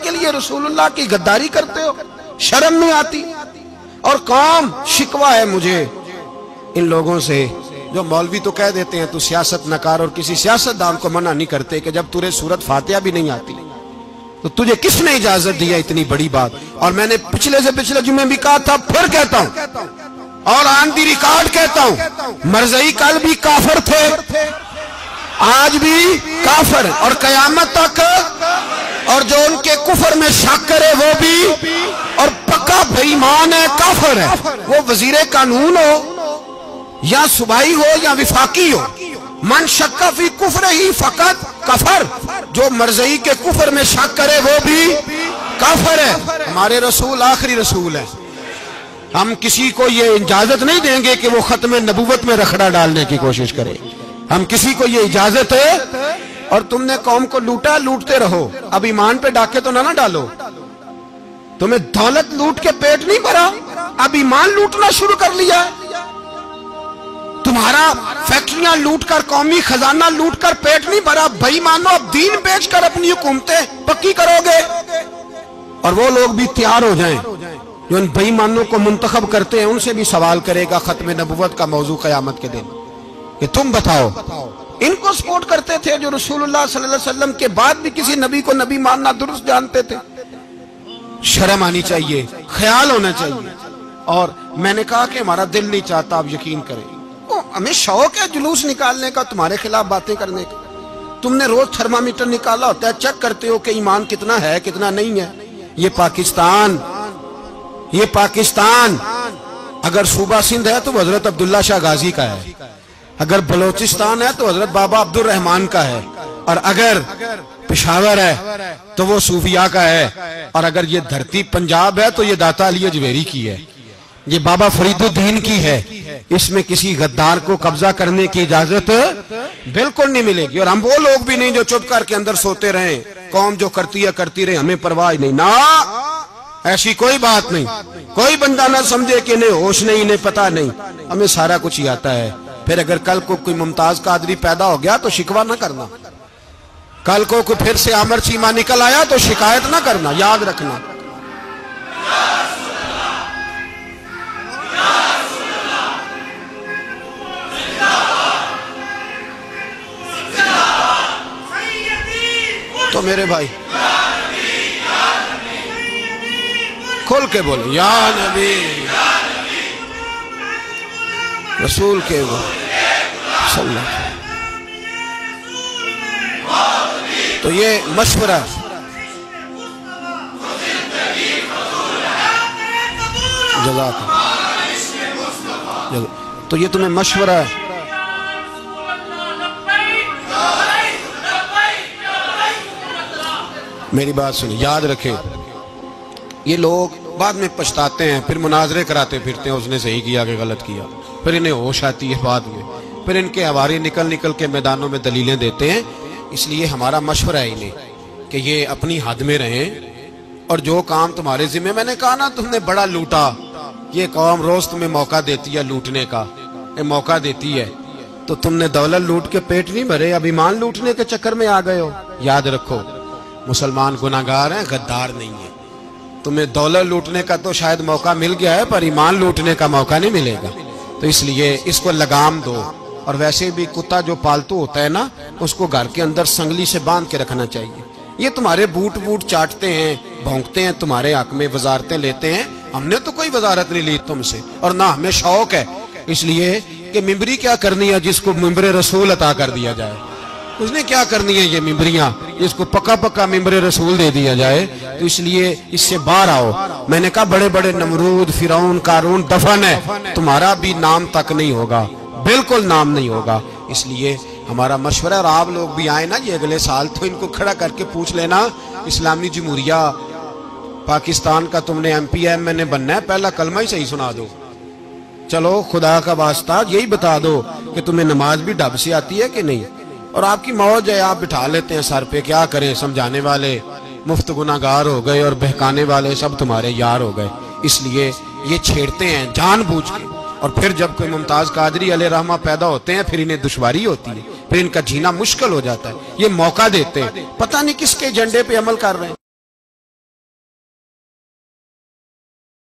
کے لیے رسول اللہ کی غداری کرتے ہو؟ شرم نہیں آتی؟ اور قوم شکوہ ہے مجھے ان لوگوں سے جو مولوی تو کہہ دیتے ہیں تو سیاست نہ کر، اور کسی سیاستدان کو منع نہیں کرتے کہ جب تجھے سورت فاتحہ بھی نہیں آتی تو تجھے کس نے اجازت دیا اتنی بڑی بات؟ اور میں نے پچھلے سے پچھلے جمعے بھی کہا تھا، پھر کہتا ہوں اور آن دی ریکارڈ کہتا ہوں، مرزائی کل بھی کافر تھے، آج بھی کافر، اور قیامت تک، اور جو ان کے کفر میں شک کرے وہ بھی، اور پکا بے ایمان ہے، کافر ہے، وہ وزیر قانون ہو یا صوبائی ہو یا وفاقی ہو، من شک فی کفر ہی فقط کفر، جو مرزائی کے کفر میں شک کرے وہ بھی کافر ہے۔ ہمارے رسول آخری رسول ہے، ہم کسی کو یہ اجازت نہیں دیں گے کہ وہ ختم نبوت میں رکھڑا ڈالنے کی کوشش کرے، ہم کسی کو یہ اجازت ہے۔ اور تم نے قوم کو لوٹا، لوٹتے رہو، اب ایمان پہ ڈاکے تو نہ ڈالو، تمہیں دولت لوٹ کے پیٹ نہیں بھرا، اب ایمان لوٹنا شروع کر لیا ہے، تمہارا فیکٹریاں لوٹ کر، قومی خزانہ لوٹ کر پیٹ نہیں بھرا، بھائی مانو اب دین بیچ کر اپنی حکومتیں پکی کرو گے۔ اور وہ لوگ بھی تیار ہو جائیں جو ان بھائی مانوں کو منتخب کرتے ہیں، ان سے بھی سوال کرے گا ختم نبوت کا موضوع قیامت کے دن کہ تم بتاؤ، ان کو سپورٹ کرتے تھے جو رسول اللہ صلی اللہ علیہ وسلم کے بعد بھی کسی نبی کو نبی ماننا درست جانتے تھے۔ شرم آنی چاہیے، خیال ہونا چاہیے۔ اور میں نے کہا کہ ہمارا دل نہیں چاہتا، آپ یقین کریں، ہمیں شوق ہے جلوس نکالنے کا، تمہارے خلاف باتیں کرنے کا۔ تم نے روز تھرمامیٹر نکالا ہوتا ہے، چیک کرتے ہو کہ ایمان کتنا ہے کتنا نہیں ہے۔ یہ پاکستان اگر صوبہ سندھ ہے تو حضرت عبداللہ شاہ غازی کا ہے، اگر بلوچستان ہے تو حضرت بابا عبد الرحمان کا ہے، اور اگر پشاور ہے تو وہ صوفیاء کا ہے، اور اگر یہ دھرتی پنجاب ہے تو یہ داتا علی اجویری کی ہے، یہ بابا فرید الدین کی ہے۔ اس میں کسی غدار کو قبضہ کرنے کی اجازت بالکل نہیں ملے گی۔ اور ہم وہ لوگ بھی نہیں جو چپ کر کے اندر سوتے رہیں، قوم جو کرتی ہے کرتی رہے، ہمیں پرواہ نہیں، نہ ایسی کوئی بات نہیں۔ کوئی بندہ نہ سمجھے کہ انہیں ہوش نہیں، انہیں پتہ نہیں، ہمیں سارا کچھ ہی آتا ہے۔ پھر اگر کل کو کوئی ممتاز قادری پیدا ہو گیا تو شکوہ نہ کرنا، کل کو کوئی پھر سے عامر چیمہ نکل آیا تو شکایت نہ کرنا، یاد رکھنا۔ تو میرے بھائی کھول کے بولے یا نبی رسول کے وہ صلی اللہ۔ تو یہ مشورہ، جزاک اللہ، تو یہ تمہیں مشورہ ہے۔ میری بات سنیں، یاد رکھیں، یہ لوگ بعد میں پچھتاتے ہیں، پھر مناظرے کراتے پھرتے ہیں، اس نے صحیح کیا کہ غلط کیا، پھر انہیں ہوش آتی ہے بعد میں، پھر ان کے ہوارے نکل نکل کے میدانوں میں دلیلیں دیتے ہیں۔ اس لیے ہمارا مشورہ ہے انہیں کہ یہ اپنی حد میں رہیں، اور جو کام تمہارے ذمہ، میں نے کہا نا تم نے بڑا لوٹا، یہ قوم روز تمہیں موقع دیتی ہے لوٹنے کا، یہ موقع دیتی ہے، تو تم نے دولت لوٹ کے پیٹ نہیں بھرے، اب ایمان لوٹنے کے چکر میں آ گئے ہو۔ یاد رکھو، مسلمان گناہگار ہیں، غدار نہیں ہیں۔ تمہیں دولت لوٹنے کا تو شاید موقع مل گیا ہے، پر ایمان لوٹنے کا موقع نہیں ملے گا، تو اس لیے اس کو لگام دو۔ اور ویسے بھی کتا جو پالتو ہوتا ہے نا، اس کو گھر کے اندر سنگلی سے باندھ کے رکھنا چاہیے۔ یہ تمہارے بوٹ چاٹتے ہیں، بھونکتے ہیں، تمہارے حق میں وزارتیں لیتے ہیں، ہم نے تو کوئی وزارت نہیں لی تم سے، اور نہ ہمیں شوق ہے اس لیے کہ ممبری کیا کرنی ہے جس کو ممبر رسول عطا کر دیا جائے، اس نے کیا کرنی ہے یہ ممبریاں جس کو پکا پکا ممبر رسول دے دیا جائے، تو اس لیے اس سے باہر آؤ۔ میں نے کہا بڑے بڑے نمرود، فرعون، قارون دفن ہے، تمہارا بھی نام تک نہیں ہوگا، بالکل نام نہیں ہوگا۔ اس لیے ہمارا مشورہ، اور آپ لوگ بھی آئے نا یہ اگلے سال، تو ان کو کھڑا کر کے پوچھ لینا، اسلامی جمہوریہ پاکستان کا تم نے MPM میں نے بننا ہے، پہلا کلمہ ہی صحیح سنا دو، چلو خدا کا واسطہ یہی بتا دو کہ تمہیں نماز بھی ڈھب سے آتی ہے کہ نہیں، اور آپ کی موج ہے، آپ بٹھا لیتے ہیں سر پہ، کیا کریں، سمجھانے والے مفت گناہگار ہو گئے اور بہکانے والے سب تمہارے یار ہو گئے۔ اس لیے یہ چھیڑتے ہیں جان بوجھ کے، اور پھر جب کوئی ممتاز قادری علیہ رحمہ پیدا ہوتے ہیں، پھر انہیں دشواری ہوتی ہے، پھر ان کا جینا مشکل ہو جاتا ہے، یہ موقع دیتے ہیں، پتہ نہیں کس کے ایجنڈے پہ عمل کر رہے ہیں۔